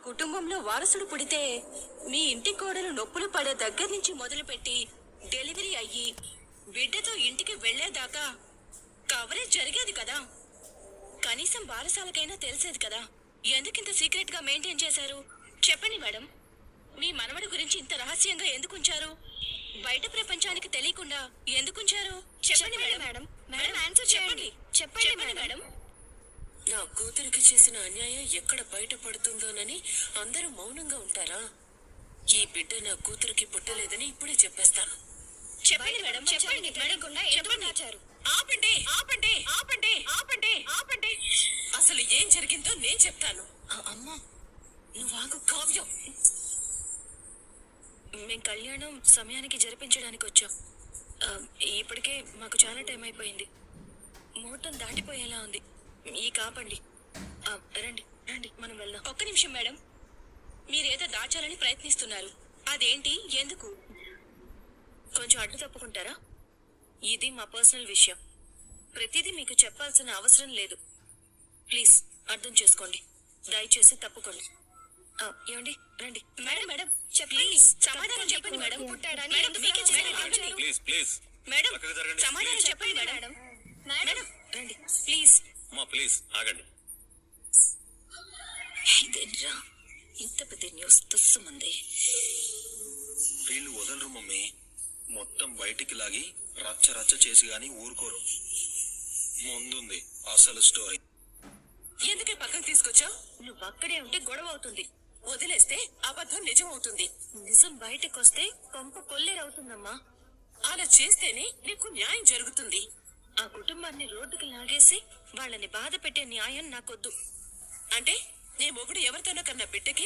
కుటుంబంలో వారసుడు పుడితే మీ ఇంటి కోడలు నొప్పులు పడే దగ్గర నుంచి మొదలుపెట్టి డెలివరీ అయ్యి బిడ్డతో ఇంటికి వెళ్లేదాకా కవరేజ్ జరిగేది కదా. కనీసం బారసాలకైనా తెలిసేది కదా. ఎందుకింత సీక్రెట్ గా మెయింటైన్ చేశారు? చెప్పండి మేడం, మీ మనవడి గురించి ఇంత రహస్యంగా ఎందుకుంచారు? బయట ప్రపంచానికి తెలియకుండా ఎందుకుంచారు? చెప్పండి మేడం. మేడం ఆన్సర్ చేయండి. చెప్పండి మేడం. నా కూతురికి చేసిన అన్యాయం ఎక్కడ బయటపడుతుందోనని అందరూ మౌనంగా ఉంటారా? ఈ బిడ్డ నా కూతురికి పుట్టలేదని ఇప్పుడే చెప్పేస్తాను. చెప్పండి మేడం. చెప్పండి చెప్పండి. ఆపండి ఆపండి ఆపండి ఆపండి ఆపండి. అసలు ఏం జరిగిందో నేను చెప్తాను. అమ్మా నువ్వు కావ్యం. మేం కళ్యాణం సమయానికి జరిపించడానికి వచ్చాం. ఇప్పటికే మాకు చాలా టైం అయిపోయింది. ముహూర్తం దాటిపోయేలా ఉంది. ఈ కాపండి. రండి రండి మనం వెళ్దాం. ఒక్క నిమిషం మేడం, మీరేదో దాచాలని ప్రయత్నిస్తున్నారు. అదేంటి? ఎందుకు? కొంచెం అడ్డు తప్పుకుంటారా? ఇది మా పర్సనల్ విషయం. ప్రతిదీ మీకు చెప్పాల్సిన అవసరం లేదు. ప్లీజ్ అర్థం చేసుకోండి. దయచేసి తప్పుకోండి. ఏమండి రండి. మేడం మేడం ప్లీజ్ సమాధానం చెప్పండి మేడం. మేడం సమాధానం చెప్పండి మేడం. మేడం రండి ప్లీజ్. ప్లీజ్ ఆగండి. ఇదేంట్రా ఇంత పెద్ద న్యూస్ తుస్సుమంది. వీళ్ళు వదలరు మమ్మీ. మొత్తం బయటికి లాగి రచ్చ రచ్చ చేసి గాని ఊరుకోరు. ముందుంది అసలు స్టోరీ. ఎందుకే పక్కకు తీసుకొచ్చావు? నువ్వు అక్కడే ఉంటే గొడవ అవుతుంది. వదిలేస్తే అబద్ధం నిజం అవుతుంది. నిజం బయటకు వస్తే కొంప కొల్లేరవుతుందమ్మా. అలా చేస్తేనే నీకు న్యాయం జరుగుతుంది. ఆ కుటుంబాన్ని రోడ్డుకి లాగేసి వాళ్ళని బాధ పెట్టే న్యాయం నాకొద్దు. అంటే నీ మొగుడు ఎవరితోనో కన్నా బిడ్డకి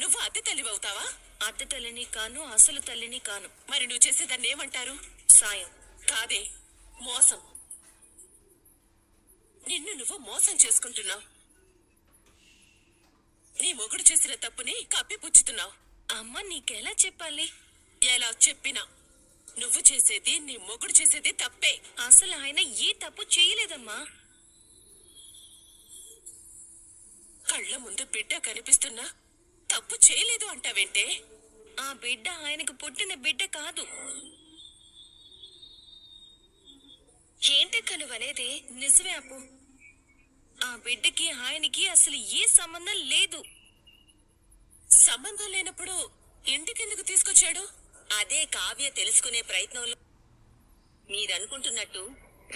నువ్వు అద్దె తల్లివవుతావా? అద్దె తల్లిని కాను, అసలు తల్లిని కాను. మరి నువ్వు చేసేదాన్ని ఏమంటారు? సాయం కాదే, మోసం. నిన్ను నువ్వు మోసం చేసుకుంటున్నావు. నీ మొగుడు చేసిన తప్పుని కప్పిపుచ్చుతున్నావు. అమ్మ నీకెలా చెప్పాలి? ఎలా చెప్పినా నువ్వు చేసేది, నీ మొగుడు చేసేది తప్పే. అసలు ఆయన ఏ తప్పు చేయలేదమ్మా. కళ్ళ ముందు బిడ్డ కనిపిస్తున్నా తప్పు చేయలేదు అంటావేంటే? ఆ బిడ్డ ఆయనకు పుట్టిన బిడ్డ కాదు. ఏంటక్క నువ్వనేది? నిజమే అప్పు. ఆ బిడ్డకి ఆయనకి అసలు ఏ సంబంధం లేదు. సంబంధం లేనప్పుడు ఇంటికెందుకు తీసుకొచ్చాడు? అదే కావ్య తెలుసుకునే ప్రయత్నంలో మీరనుకుంటున్నట్టు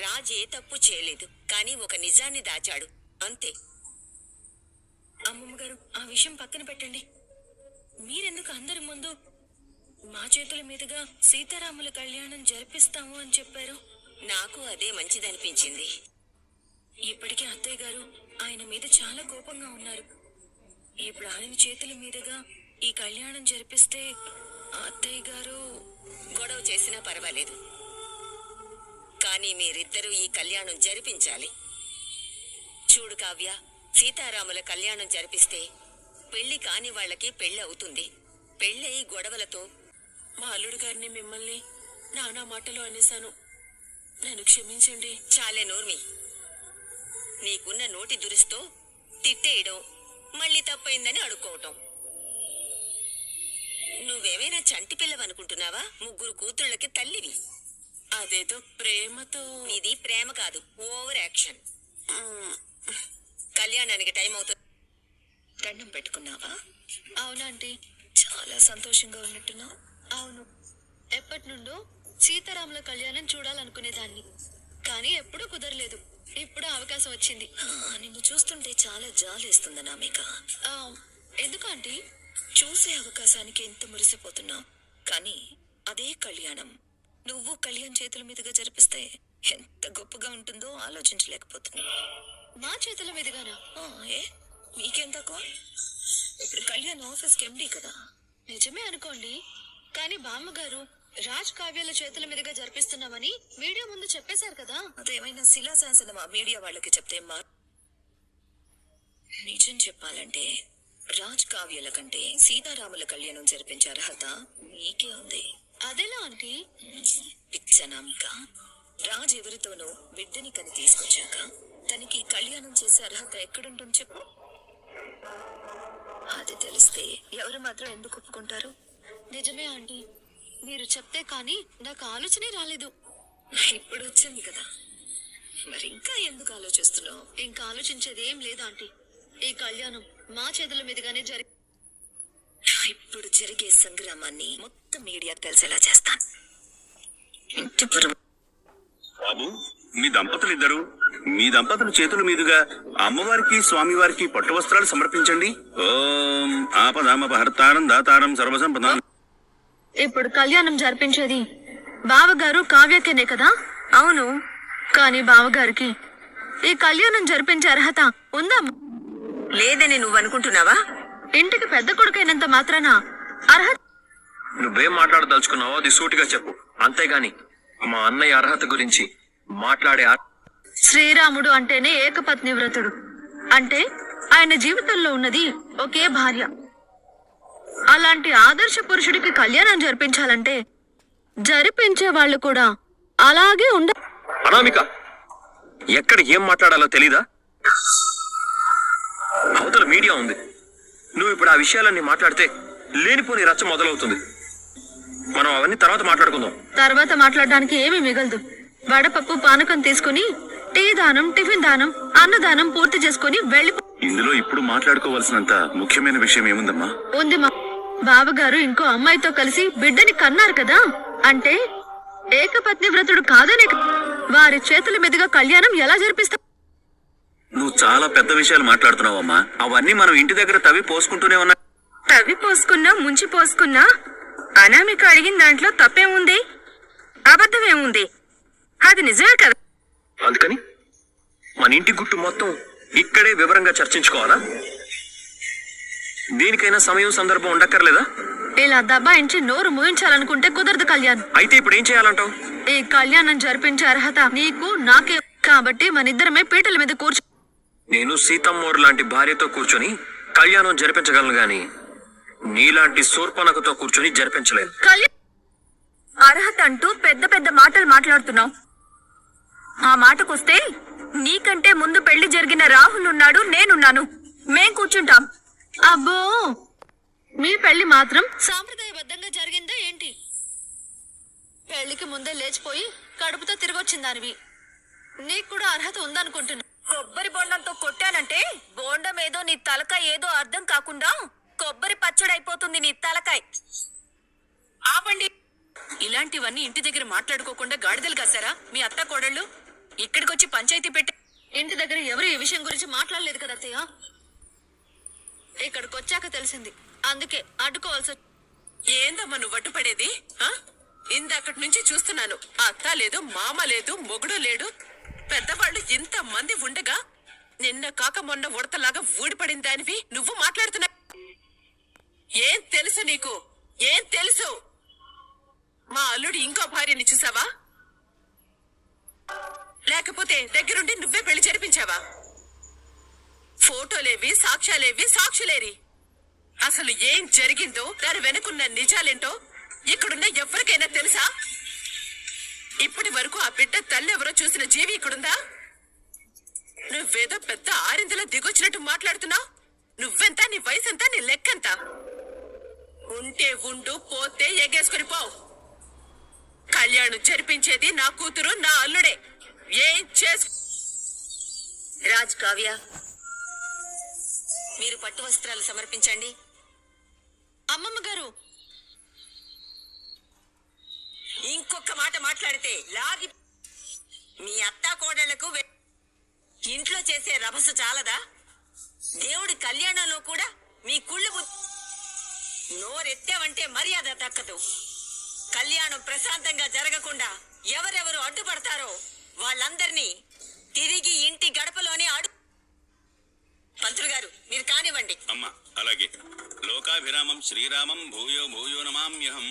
రాజ్ ఏ తప్పు చేయలేదు, కానీ ఒక నిజాన్ని దాచాడు అంతే. అమ్మమ్మ గారు ఆ విషయం పక్కన పెట్టండి. మీరెందుకు అందరి ముందు మా చేతుల మీదుగా సీతారాముల కళ్యాణం జరిపిస్తాము అని చెప్పారు? నాకు అదే మంచిదనిపించింది. ఇప్పటికే అత్తయ్య గారు ఆయన మీద చాలా కోపంగా ఉన్నారు. ఇప్పుడు ఆయన చేతుల మీదుగా ఈ కళ్యాణం జరిపిస్తే అత్తయ్య గారు గొడవ చేసినా పర్వాలేదు, కానీ మీరిద్దరూ ఈ కళ్యాణం జరిపించాలి. చూడు కావ్య, సీతారాముల కళ్యాణం జరిపిస్తే పెళ్లి కాని వాళ్ళకి పెళ్లి అవుతుంది. పెళ్ళయి గొడవలతో మా అల్లుడు గారిని, మిమ్మల్ని నానా మాటలు అనేశాను, నన్ను క్షమించండి. చాలే నోర్మి. నీకున్న నోటి దురుస్తో తిట్టేయడం, మళ్ళీ తప్పైందని అడుక్కోవటం. నువ్వేమైనా చంటి పిల్లవనుకుంటున్నావా? 3 కూతుళ్ళకి తల్లివి. అదేదో ప్రేమతో. ఇది ప్రేమ కాదు, ఓవర్ యాక్షన్. కళ్యాణానికి టైం అవుతుంది. దండం పెట్టుకున్నావా? అవునంటీ, చాలా సంతోషంగా ఉన్నట్టున్నావు. అవును, ఎప్పటి నుండో సీతారాముల కళ్యాణం చూడాలనుకునేదాన్ని, కానీ ఎప్పుడూ కుదరలేదు. ఇప్పుడు అవకాశం వచ్చింది. నిన్ను చూస్తుంటే చాలా జాలేస్తుంది నామిక. ఎందుకు ఆంటీ? చూసే అవకాశానికి ఎంత మురిసిపోతున్నావు, కానీ అదే కళ్యాణం నువ్వు కళ్యాణ్ చేతుల మీదుగా జరిపిస్తే ఎంత గొప్పగా ఉంటుందో ఆలోచించలేకపోతున్నా. మా చేతుల మీదుగానా? ఏ మీకేం తక్కువ? ఇప్పుడు కళ్యాణ్ ఆఫీస్కి ఎండి కదా. నిజమే అనుకోండి, కానీ బామ్మగారు రాజ్ కావ్యాల చేతుల మీదుగా జరిపిస్తున్నామని వీడియో ముందు చెప్పేశారు కదా. అదేమైనా శిలాశాసనం ఆ మీడియా వాళ్ళకి చెప్తే నిజం చెప్పాలంటే రాజ్ కావ్యాల కంటే సీతారాముల కళ్యాణం జరిపించే అర్హత మీకే ఉంది. అదెలా ఆంటీ? పిచ్చనామిక, రాజ్ ఎవరితోనో బిడ్డని కని తీసుకొచ్చాక తనకి కళ్యాణం చేసే అర్హత ఎక్కడుంటుంది చెప్పు? అది తెలిస్తే ఎవరు మాత్రం ఎందుకు ఒప్పుకుంటారు? నిజమే ఆంటీ, మీరు చెప్తే కానీ నాకు ఆలోచనే రాలేదు. ఇప్పుడు వచ్చింది కదా, మరి ఇంకా ఎందుకు ఆలోచిస్తున్నావు? ఇంకా ఆలోచించేది ఏం లేదు ఆంటీ. ఈ కళ్యాణం మా చేతుల మీదుగానే ఇప్పుడు జరిగే సంగ్రామాన్ని మొత్తం మీడియాకు తెలిసేలా చేస్తాను. ఇంటి పరువు బాబు, మీ దంపతుల చేతుల మీదుగా అమ్మవారికి స్వామివారికి పట్టు వస్త్రాలు సమర్పించండి. ఓం ఆపదామపహర్తారం దాతారం సర్వసంపదాం. ఇప్పుడు కళ్యాణం జరిపించేది బావగారు కావ్యకేనే కదా? అవును, కానీ బావగారికి ఈ కళ్యాణం జరిపించే అర్హత ఉందా? లేదని నువ్వు అనుకుంటున్నావా? ఇంటికి పెద్ద కొడుకైనంత మాత్రాన అర్హత. నువ్వేం మాట్లాడదలుచుకున్నావో అది సూటిగా చెప్పు, అంతేగాని మా అన్నయ్య అర్హత గురించి మాట్లాడే శ్రీరాముడు అంటేనే ఏకపత్ని వ్రతుడు. అంటే ఆయన జీవితంలో ఉన్నది ఒకే భార్య. అలాంటి ఆదర్శ పురుషుడికి కళ్యాణం జరిపించాలంటే జరిపించే వాళ్ళు కూడా అలాగే అనామిక, ఎక్కడ ఏం మాట్లాడాలో తెలీదా? అవతల మీడియా ఉంది. నువ్వు ఇప్పుడు ఆ విషయాలన్నీ మాట్లాడితే లేనిపోని రచ్చ మొదలవుతుంది. మనం అవన్నీ తర్వాత మాట్లాడుకుందాం. తర్వాత మాట్లాడడానికి ఏమీ మిగలదు. వడపప్పు పానకం తీసుకుని టీ దానం, టిఫిన్ దానం, అన్నదానం పూర్తి చేసుకుని వెళ్ళిపో. ఇందులో ఇప్పుడు మాట్లాడుకోవాల్సినంత ముఖ్యమైన విషయం ఏముందమ్మా? ఉంది మా బావగారు ఇంకో అమ్మాయితో కలిసి బిడ్డని కన్నారు కదా, అంటే ఏకపత్ని వ్రతుడు కాదనే వారి చేతుల మీదుగా కళ్యాణం ఎలా జరిపిస్తా? నువ్వు చాలా పెద్ద విషయాలు మాట్లాడుతున్నావమ్మా. అవన్నీ మనం ఇంటి దగ్గర తవ్వి పోసుకుంటూనే ఉన్నా. తవ్వి పోసుకున్నా, ముంచి పోసుకున్నా అనామిక అడిగిన దాంట్లో తప్పేముంది? అబద్ధమేముంది? అది నిజమే కదా. అందుకని మన ఇంటి గుట్టు మొత్తం ఇక్కడే వివరంగా చర్చించుకోవాలా? దీనికైనా సమయం సందర్భం ఉండక్కర్లేదా? ఇలా దబాయించి నోరు మూయించాలనుకుంటే కుదరదు కళ్యాణ్. అయితే ఇప్పుడు ఏం చేయాలంటావు? ఈ కళ్యాణం జరిపించే అర్హత నీకు, నాకే. కాబట్టి మనిద్దరమే పీటల మీద కూర్చో. నేను సీతమ్మోరు లాంటి భార్యతో కూర్చొని కళ్యాణం జరిపించగలను గాని నీలాంటి శూర్పణఖతో కూర్చొని జరిపించలేను. కళ్యాణ్ అర్హత అంటూ పెద్ద పెద్ద మాటలు మాట్లాడుతున్నావు. ఆ మాటకొస్తే నీకంటే ముందు పెళ్లి జరిగిన రాహుల్ ఉన్నాడు, నేనున్నాను. మేం కూర్చుంటాం. అబ్బో, మీ పెళ్లి మాత్రం సాంప్రదాయబద్ధంగా జరిగిందా ఏంటి? పెళ్లికి ముందే లేచిపోయి కడుపుతో తిరిగొచ్చిందానివి. నీకు కూడా అర్హత ఉందనుకుంటున్నా. కొబ్బరి బొండంతో కొట్టానంటే బోండం ఏదో నీ తలకాయ ఏదో అర్థం కాకుండా కొబ్బరి పచ్చడైపోతుంది నీ తలకాయ. ఆపండి. ఇలాంటివన్నీ ఇంటి దగ్గర మాట్లాడుకోకుండా గాడిదలు కాసారా మీ అత్త కోడళ్ళు? ఇక్కడికొచ్చి పంచాయతీ పెట్టి ఇంటి దగ్గర ఎవరు ఈ విషయం గురించి మాట్లాడలేదు కదా అత్తయ్య. ఇక్కడికి వచ్చాక తెలిసింది, అందుకే అడ్డుకోవాల్సి. ఏందమ్మా నువ్వు అడ్డుపడేది? ఇందక్కడి నుంచి చూస్తున్నాను. అత్త లేదు, మామ లేదు, మొగుడు లేడు. పెద్దవాళ్ళు ఇంత మంది ఉండగా నిన్న కాక మొన్న ఉడతలాగా ఊడిపడిన దానివి నువ్వు మాట్లాడుతున్నా. ఏం తెలుసు నీకు? ఏం తెలుసు? మా అల్లుడు ఇంకో భార్యని చూసావా? లేకపోతే దగ్గరుండి నువ్వే పెళ్లి జరిపించావా? ఫోటోలేవి, సాక్ష్యాలేవి, సాక్షులేరి? అసలు ఏం జరిగిందో దాని వెనుకున్న నిజాలేంటో ఇక్కడున్న ఎవరికైనా తెలుసా? ఇప్పటి వరకు ఆ బిడ్డ తల్లి ఎవరో చూసిన జీవి ఇక్కడుందా? నువ్వేదో పెద్ద ఆరిందలో దిగొచ్చినట్టు మాట్లాడుతున్నావు. నువ్వెంత, నీ వయసెంత, నీ లెక్కెంత? ఉంటే ఉండు, పోతే ఎగేసుకుని పోవు. కళ్యాణం జరిపించేది నా కూతురు, నా అల్లుడే. ఏం చేసు. రాజ్, కావ్య, మీరు పట్టు వస్త్రాలు సమర్పించండి. అమ్మమ్మ గారు, ఇంకొక మాట మాట్లాడితే లాగి మీ అత్తా కోడళ్లకు ఇంట్లో చేసే రభస చాలదా? దేవుడి కళ్యాణంలో కూడా మీ కుళ్ళు నోరెత్తావంటే మర్యాద దక్కదు. కళ్యాణం ప్రశాంతంగా జరగకుండా ఎవరెవరు అడ్డుపడతారో వాళ్ళందరినీ తిరిగి ఇంటి గడపలోనే పంతులు గారు, మీరు కానివ్వండి. అమ్మా అలాగే. లోకాభిరామం శ్రీరామం భూయో భూయో నమామ్యహం.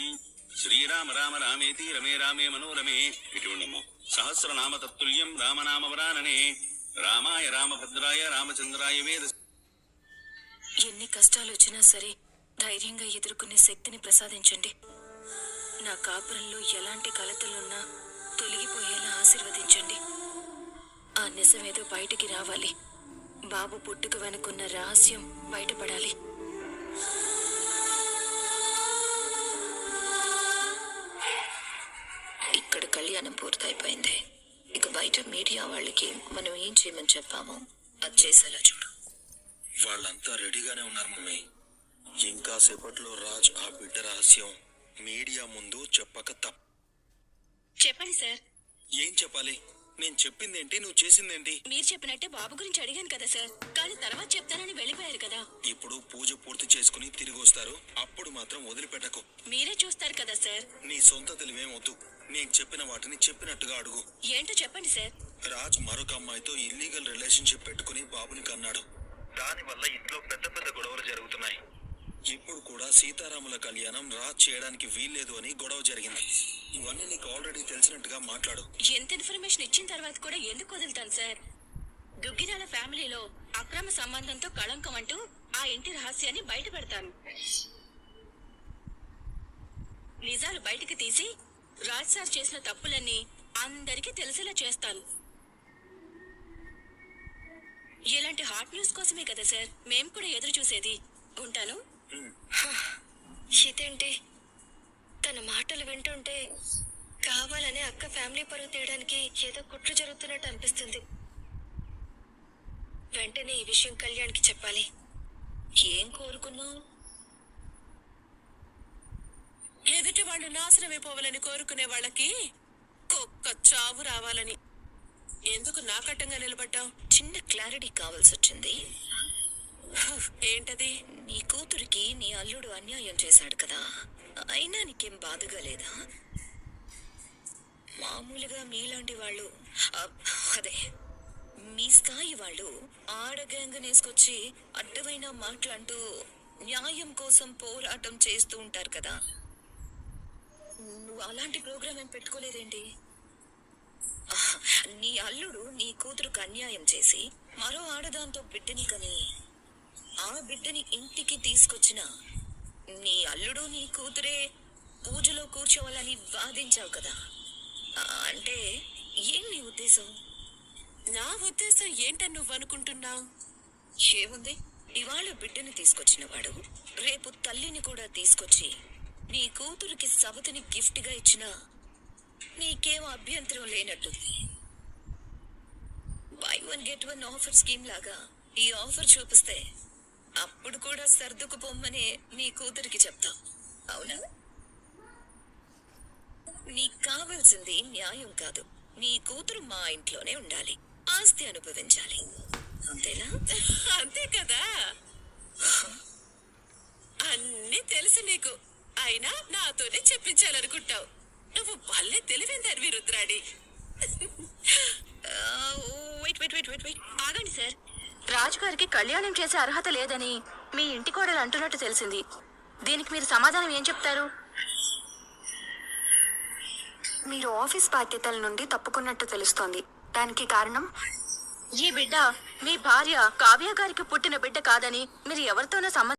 శ్రీరామ రామ రామేతి రమే రామే మనోరమే. ఇటుండము సహస్రనామ తత్తుల్యం రామనామ వరాననే. రామాయ రామభద్రాయ రామచంద్రాయ వేద. ఎన్ని కష్టాలు వచ్చినా సరే ధైర్యంగా ఎదుర్కొనే శక్తిని ప్రసాదించండి. నా కాపురంలో ఎలాంటి కలతలున్నా తొలగిపోయేలా ఆశీర్వదించండి. ఆ నిజమేదో బయటికి రావాలి. బాబు పుట్టుక వెనుకున్న రహస్యం బయటపడాలి. బయట మీడియా వాళ్ళకి మనం ఏం చేయమని చెప్పామో అది చేసేలా చూడు. వాళ్ళంతా రెడీగానే ఉన్నారు మమ్మీ. ఇంకా సేపట్లో రాజ్ ఆ బిడ్డ రహస్యం మీడియా ముందు చెప్పక తప్ప. చెప్పండి సార్. ఏం చెప్పాలి? నేను చెప్పిందేంటి, నువ్వు చేసిందేంటి? మీరు చెప్పినట్టే బాబు గురించి అడిగాను కదా సార్, కానీ తర్వాత చెప్తానని వెళ్ళిపోయారు కదా. ఇప్పుడు పూజ పూర్తి చేసుకుని తిరిగి వస్తారు, అప్పుడు మాత్రం వదిలిపెట్టకు. మీరే చూస్తారు కదా సార్. నీ సొంత తెలివేం వద్దు, నేను చెప్పిన వాటిని చెప్పినట్టుగా అడుగు. ఏంటో చెప్పండి సార్. రాజ్ మరొక అమ్మాయితో ఇల్లీగల్ రిలేషన్షిప్ పెట్టుకుని బాబుని కన్నాడు. దానివల్ల ఇంట్లో పెద్ద పెద్ద గొడవలు జరుగుతున్నాయి. ఇప్పుడు కూడా సీతారాముల కళ్యాణం రాజ్ చేయడానికి వీల్లేదు అని గొడవ జరిగింది. ఇవన్నీ నీకు ఆల్రెడీ తెలిసినట్టుగా మాట్లాడు. ఎంత ఇన్ఫర్మేషన్ ఇచ్చిన తర్వాత కూడా ఎందుకు వదులుతాను సార్? దుగ్గిరాల ఫ్యామిలీలో అక్రమ సంబంధంతో కళంకం అంటూ ఆ ఇంటి రహస్యాన్ని బయట పెడతాను. నిజాలు బయటికి తీసి రాజ్ సార్ చేసిన తప్పులన్నీ అందరికీ తెలిసేలా చేస్తాను. ఇలాంటి హాట్ న్యూస్ కోసమే కదా సార్ మేము కూడా ఎదురు చూసేది. ఉంటాను. ఇదేంటి, తన మాటలు వింటుంటే కావాలనే అక్క ఫ్యామిలీ పరువు తీయడానికి ఏదో కుట్ర జరుగుతున్నట్టు అనిపిస్తుంది. వెంటనే ఈ విషయం కళ్యాణ్కి చెప్పాలి. ఏం కోరుకున్నావు? ఎదుటి వాళ్ళు నాశనమైపోవాలని కోరుకునే వాళ్ళకి కుక్క చావు రావాలని. ఎందుకు నాకట్టంగా నిలబడ్డావు? చిన్న క్లారిటీ కావాల్సి వచ్చింది. ఏంటది? నీ కూతురికి నీ అల్లుడు అన్యాయం చేశాడు కదా, అయినా నీకేం బాధగా లేదా? మామూలుగా మీలాంటి వాళ్ళు, అదే మీ స్థాయి వాళ్ళు ఆడగ్యాంగనేసుకొచ్చి అడ్డమైన మాటలంటూ న్యాయం కోసం పోరాటం చేస్తూ ఉంటారు కదా. నువ్వు అలాంటి ప్రోగ్రామ్ ఏం పెట్టుకోలేదేంటి? నీ అల్లుడు నీ కూతురుకు అన్యాయం చేసి మరో ఆడదాంతో బిడ్డని కని ఆ బిడ్డని ఇంటికి తీసుకొచ్చిన నీ అల్లుడు నీ కూతురే పూజలో కూర్చోవాలని వాదించావు కదా. అంటే ఏం నీ ఉద్దేశం? నా ఉద్దేశం ఏంటని నువ్వు అనుకుంటున్నావు? ఏముంది, ఇవాళ బిడ్డని తీసుకొచ్చిన వాడు రేపు తల్లిని కూడా తీసుకొచ్చి నీ కూతురికి సవతిని గిఫ్ట్ గా ఇచ్చినా నీకేం అభ్యంతరం లేనట్టుంది. Buy one get one offer scheme లాగా ఈ ఆఫర్ చూపిస్తే అప్పుడు కూడా సర్దుకు పొమ్మనే నీ కూతురికి చెప్తావు, అవునా? నీకు కావాల్సింది న్యాయం కాదు, నీ కూతురు మా ఇంట్లోనే ఉండాలి, ఆస్తి అనుభవించాలి, అంతేనా? అంతే కదా. అన్నీ తెలుసు నీకు, అయినా నాతోనే చెప్పించాలనుకుంటావు. నువ్వు భలే తెలివిందానివి రుద్రాడి. ఆగండి సార్. రాజుగారికి కళ్యాణం చేసే అర్హత లేదని మీ ఇంటి కోడలు అంటున్నట్టు తెలిసింది. దీనికి మీరు సమాధానం ఏం చెప్తారు? మీరు ఆఫీస్ బాధ్యతల నుండి తప్పుకున్నట్టు తెలుస్తోంది. దానికి కారణం ఈ బిడ్డ మీ భార్య కావ్య గారికి పుట్టిన బిడ్డ కాదని మీరు ఎవరితోనో